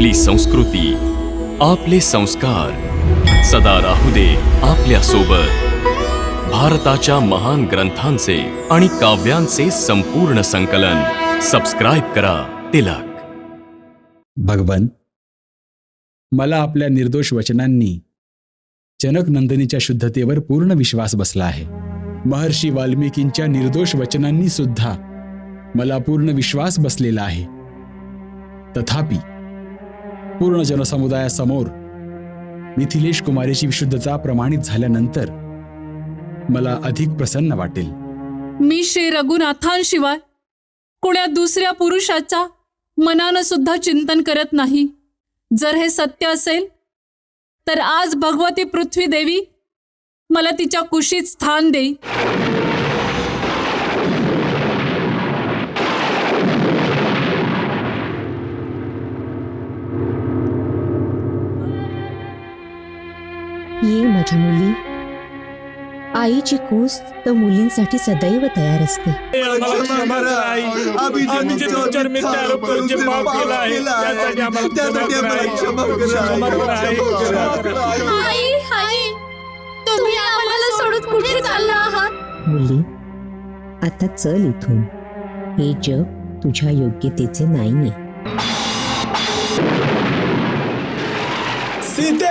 आपली संस्कृती, आपले संस्कार सदा राहू दे आपल्या सोबत. भारताच्या महान ग्रंथांचे आणि काव्यांचे संपूर्ण संकलन. सबस्क्राईब करा तिलक. भगवन, मला आपल्या निर्दोष वचनांनी जनक नंदिनीच्या शुद्धतेवर पूर्ण विश्वास बसला आहे. महर्षी वाल्मिकींच्या निर्दोष वचनांनी सुद्धा मला पूर्ण विश्वास बसलेला आहे. तथापि पूर्ण जनसमुदायासमोर मिथिलेश कुमारीची विशुद्धता प्रमाणित झाल्यानंतर मला अधिक प्रसन्न वाटेल. मी श्री रघुनाथांशिवाय कोण्या दुसऱ्या पुरुषाचा मनानं सुद्धा चिंतन करत नाही. जर हे सत्य असेल तर आज भगवती पृथ्वी देवी मला तिच्या कुशीत स्थान देई. ये माझ्या मुली, आईची कूस तर मुलींसाठी सदैव तयार असते. तुम्ही आम्हाला सोडून कुठे चालला आहात? मुली, आता चल इथून. हे जग तुझ्या योग्यतेचे नाहीये. सीते!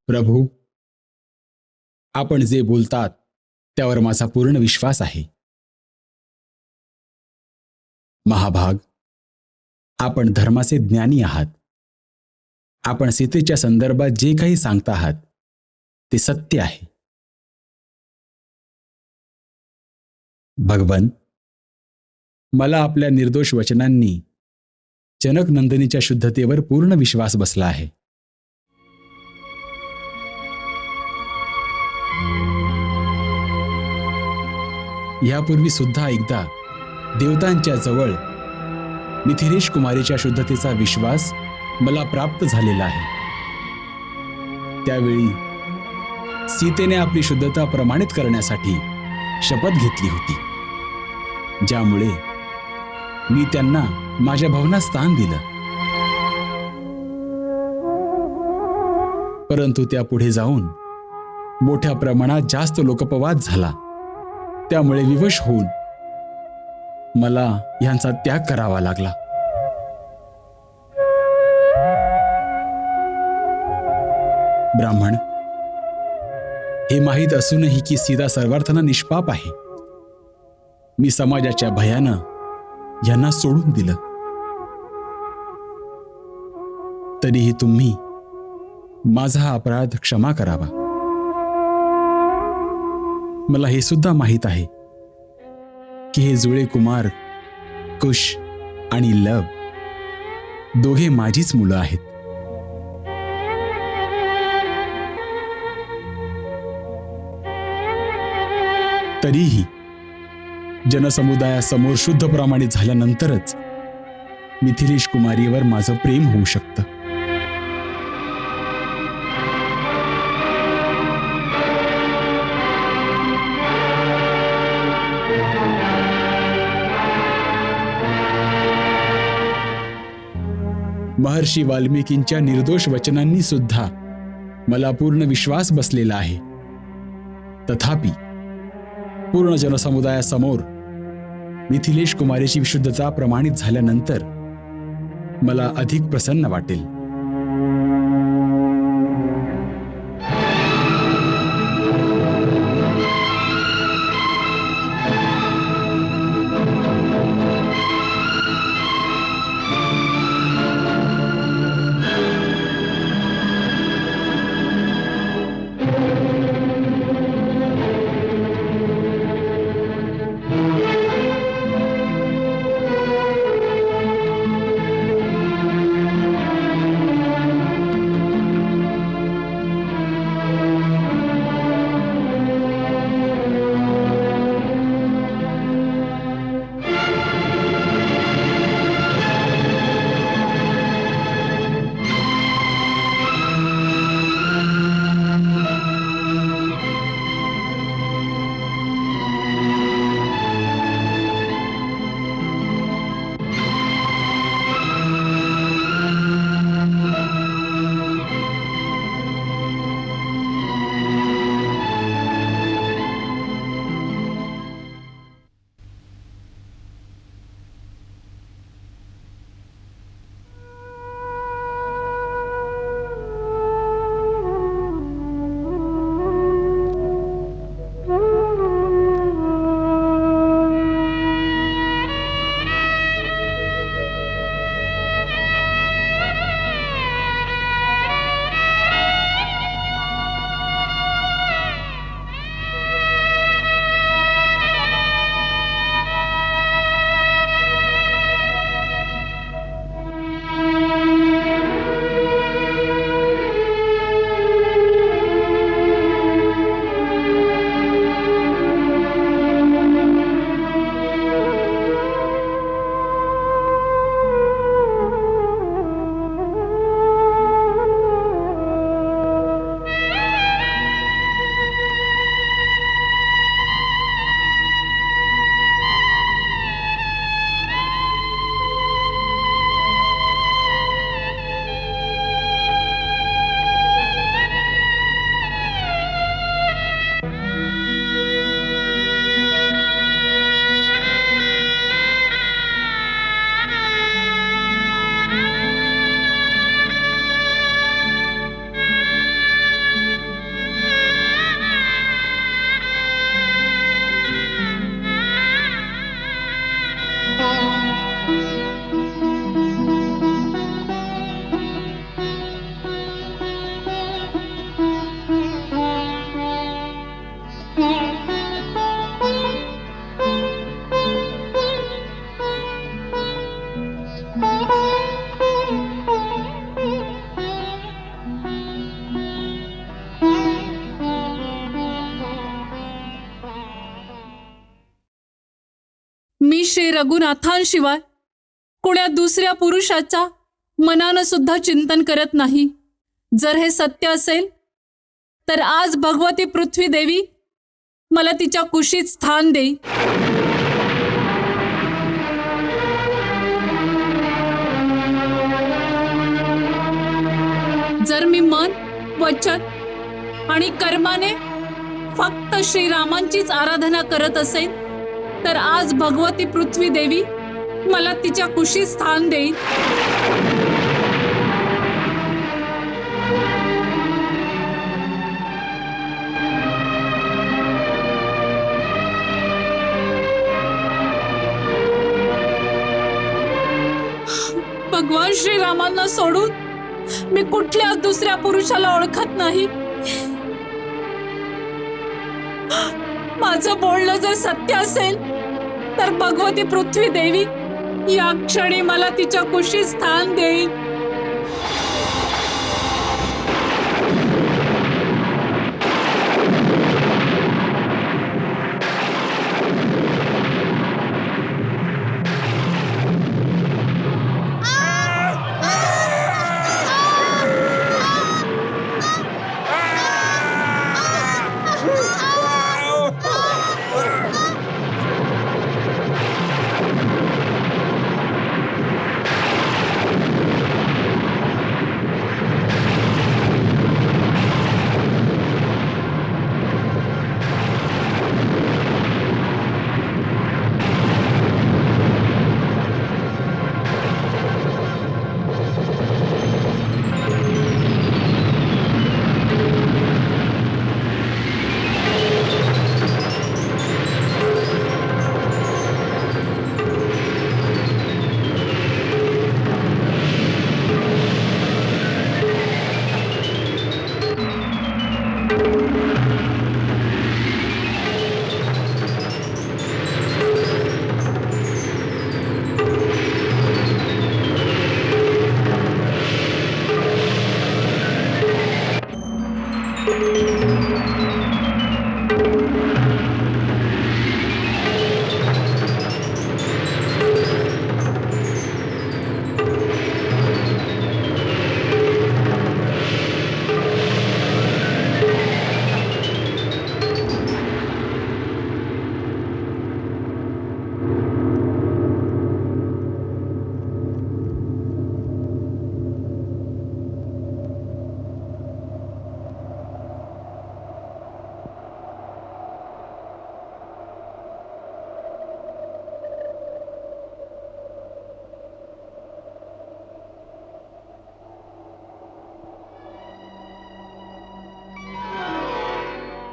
प्रभू, आपण जे बोलतात त्यावर माझा पूर्ण विश्वास आहे. महाभाग, आपण धर्माचे ज्ञानी आहात. आपण सीतेच्या संदर्भात जे काही सांगता आहात ते सत्य आहे. भगवन, मला आपल्या निर्दोष वचनांनी जनक नंदिनीच्या शुद्धतेवर पूर्ण विश्वास बसला आहे. यापूर्वी सुद्धा एकदा देवतांच्या जवळ मिथिलेश कुमारीच्या शुद्धतेचा विश्वास मला प्राप्त झालेला आहे. त्यावेळी सीतेने आपली शुद्धता प्रमाणित करण्यासाठी शपथ घेतली होती, ज्यामुळे मी त्यांना माझ्या भवनात स्थान दिलं. परंतु त्यापुढे जाऊन मोठ्या प्रमाणात जास्त लोकपवाद झाला. त्यामुळे विवश होऊन मला यांचा त्याग करावा लागला. ब्राह्मण, हे माहीत असूनही की सीता सर्वार्थानं निष्पाप आहे. मी समाजाच्या भयानं यांना सोडून दिलं. तरीही तुम्ही माझा हा अपराध क्षमा करावा. मला हे सुद्धा माहीत आहे की हे जुळे कुमार कुश आणि लव दोघे माझीच मुलं आहेत. तरीही जनसमुदायासमोर शुद्ध प्रमाणित झाल्यानंतरच मिथिलेश कुमारीवर माझं प्रेम होऊ शकतं. महर्षी वाल्मिकींच्या निर्दोष वचनांनी सुद्धा मला पूर्ण विश्वास बसलेला आहे. तथापि पूर्ण जनसमुदायासमोर मिथिलेश कुमारीची विशुद्धता प्रमाणित झाल्यानंतर मला अधिक प्रसन्न वाटेल. श्री रघुनाथांशिवाय कोण्या दुसऱ्या पुरुषाचा मनानं सुद्धा चिंतन करत नाही. जर हे सत्य असेल तर आज भगवती पृथ्वी देवी मला तिच्या कुशीत स्थान देईल. जर मी मन, वचन आणि कर्माने फक्त श्रीरामांचीच आराधना करत असेल तर आज भगवती पृथ्वी देवी मला तिच्या कुशीत स्थान देईल. भगवान श्रीरामांना सोडून मी कुठल्याच दुसऱ्या पुरुषाला ओळखत नाही. माझं बोलणं जर सत्य असेल तर भगवती पृथ्वी देवी या क्षणी मला तिच्या कुशीत स्थान देईल.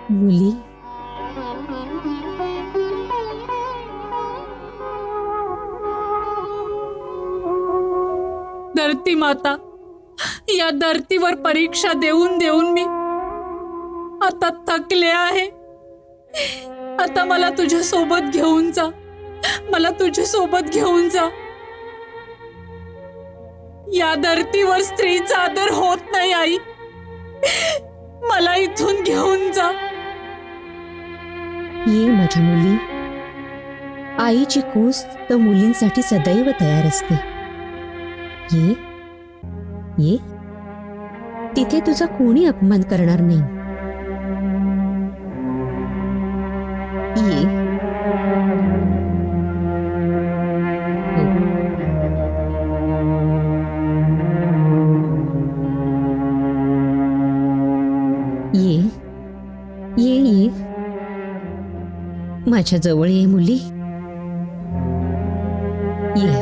मुली, धरती माता, या धरतीवर परीक्षा देऊन देऊन मी आता थकले आहे. आता मला तुझ्या सोबत घेऊन जा, मला तुझ्या सोबत घेऊन जा. या धरतीवर स्त्रीचा आदर होत नाही आई, मला इथून घेऊन जा. ये माझ्या मुली. आईची कूस तर मुलींसाठी सदैव तयार असते. ये ये, तिथे तुझा कोणी अपमान करणार नाही. ये. ये ये ये, माझ्या जवळ ये मुली. ये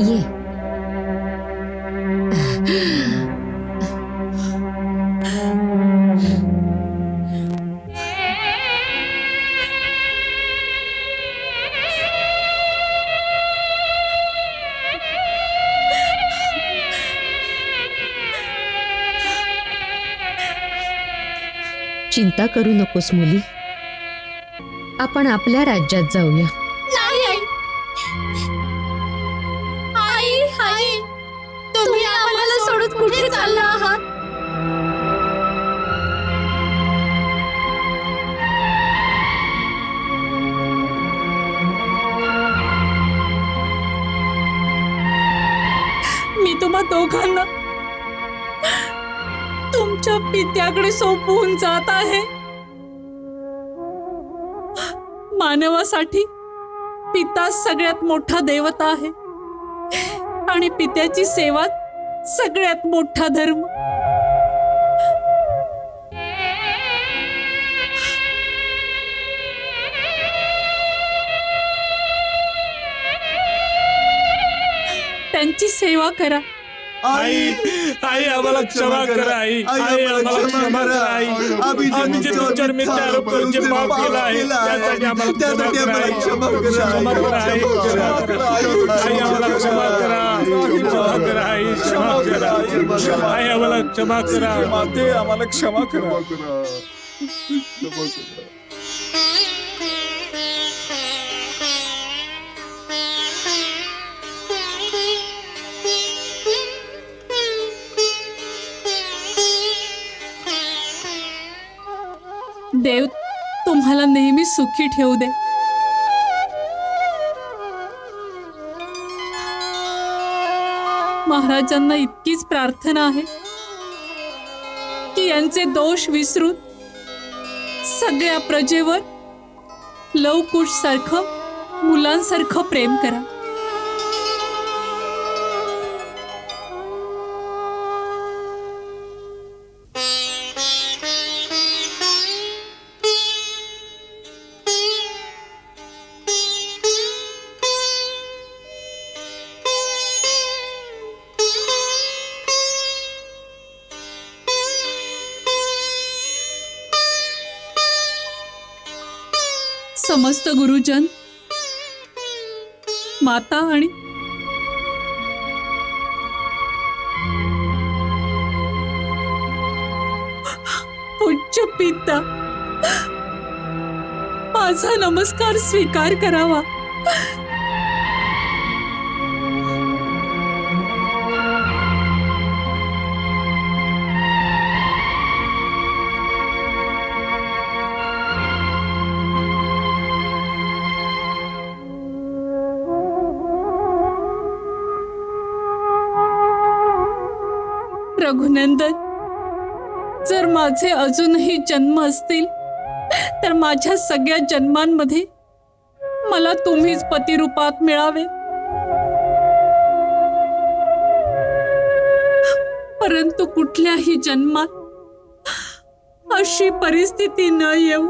ये. चिंता करू नकोस मुली, आपण आपल्या राज्यात जाऊया. नाही आई, आई आई, तुम्ही आम्हाला सोडून कुठे चालला आहात? तुमच्या पित्याकडे सोपवून जात आहे. मानवासाठी पिता सगळ्यात मोठा देवता आहे आणि पित्याची सेवा सगळ्यात मोठा धर्म. त्यांची सेवा करा. आई आई आम्हाला क्षमा करा. आई आई आम्हाला क्षमा करा. आई आम्ही जे तुमच्यावर मिथ्या आरोप करून जे पाप केलं आहे त्यासाठी आम्हाला क्षमा करा. क्षमा करा आई. क्षमा करा आई. आम्हाला क्षमा करा. क्षमा करा आई. क्षमा करा आई. आम्हाला क्षमा करा. माते आम्हाला क्षमा करा. देव तुम्हाला नेहमी सुखी ठेवू दे. महाराजांना इतकीच प्रार्थना आहे की यांचे दोष विसरून सगळ्या प्रजेवर लवकुश सारखं मुलांसारखं प्रेम करा. समस्त गुरुजन, माता आणि पूज्य पिता, माझा नमस्कार स्वीकार करावा. रघुनंदन, जर माझे अजूनही जन्म असतील तर माझ्या सगळ्या जन्मांमध्ये मला तुम्हीच पतिरूपात मिळावे. परंतु कुठल्याही जन्मात अशी परिस्थिती न येऊ,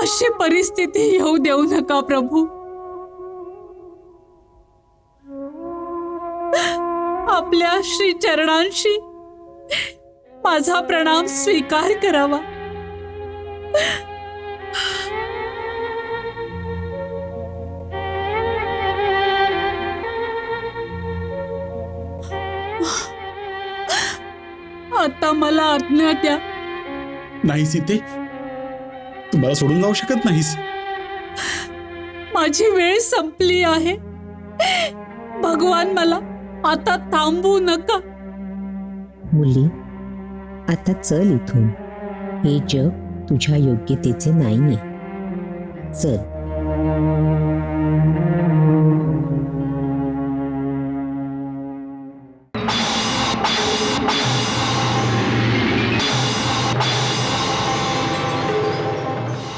अशी परिस्थिती येऊ देऊ नका प्रभू. आपल्या श्री चरणांशी माझा प्रणाम स्वीकार करावा. आता मला आज्ञा द्या. नाही सीते, तू मला सोडून जाऊ शकत नाहीस. माझी वेळ संपली आहे. भगवान मला आता थांबवू नका. मुली, आता चल इथून. हे जग तुझ्या योग्यतेचे नाहीये. चल.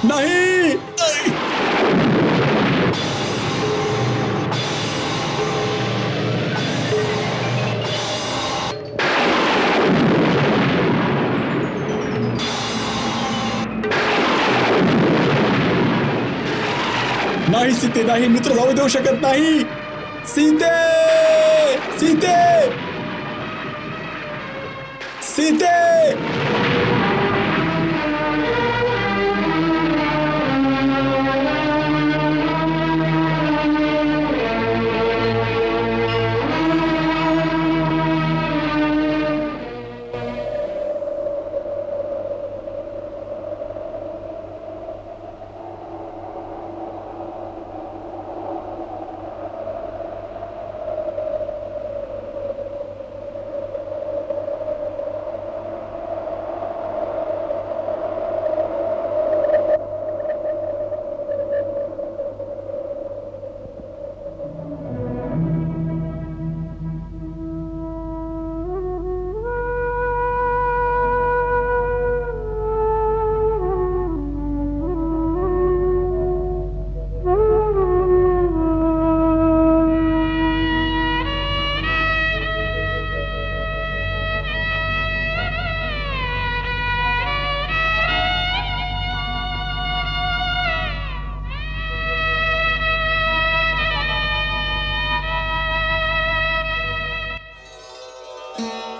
नाही. नाही सीते, नाही. मित्र जाऊ देऊ शकत नाही. सीते, सीते, सीते.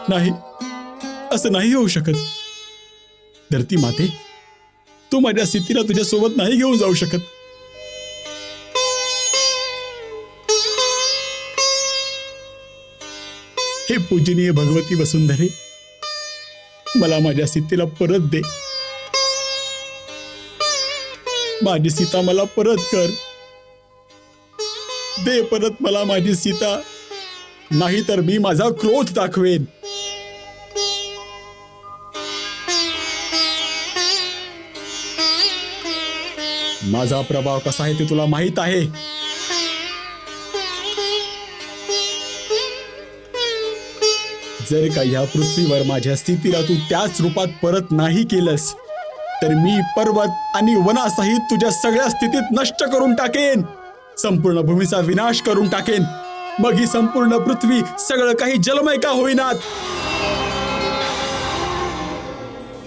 नाही, असं नाही होऊ शकत. धरती माते, तू माझ्या सीतेला तुझ्या सोबत नाही घेऊन जाऊ शकत. हे पूजनीय भगवती वसुंधरे, मला माझ्या सीतेला परत दे. माझी सीता मला परत कर. दे परत मला माझी सीता, नाही तर मी माझा क्रोध दाखवेन. माझा प्रभाव कसा आहे ते तुला माहित आहे. जर का या पृथ्वीवर माझ्या स्थितीला तू त्याच रूपात परत नाही केलंस, तर मी पर्वत आणि वनासहित तुझ्या सगळ्या स्थितीत नष्ट करून टाकेन. संपूर्ण भूमीचा विनाश करून टाकेन. मग ही संपूर्ण पृथ्वी सगळं काही जलमय का होईनात.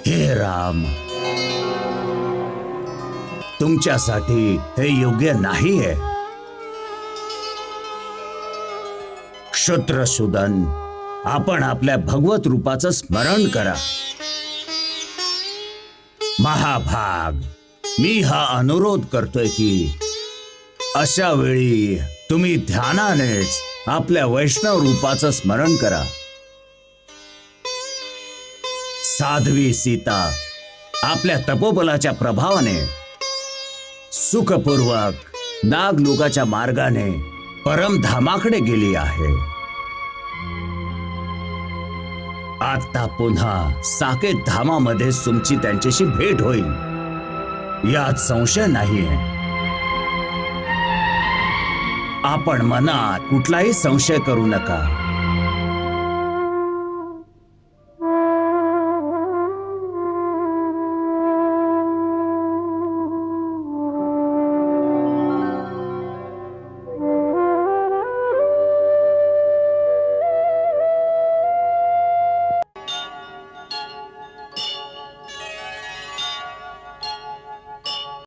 हे राम, तुमच्यासाठी हे योग्य नाहीये. क्षत्रसूदन, आपण आपल्या भगवत रूपाचं स्मरण करा. महाभाग, मी हा अनुरोध करतोय की अशा वेळी तुम्ही ध्यानानेच आपल्या वैष्णव रूपाचं स्मरण करा. साध्वी सीता आपल्या तपोबलाच्या प्रभावाने सुखपूर्वक नागलोकाच्या मार्गाने परमधामाकडे गेली आहे. आता पुन्हा साकेत धामामध्ये तुमची त्यांच्याशी भेट होईल, यात संशय नाहीये. आपण मनात कुठलाही संशय करू नका.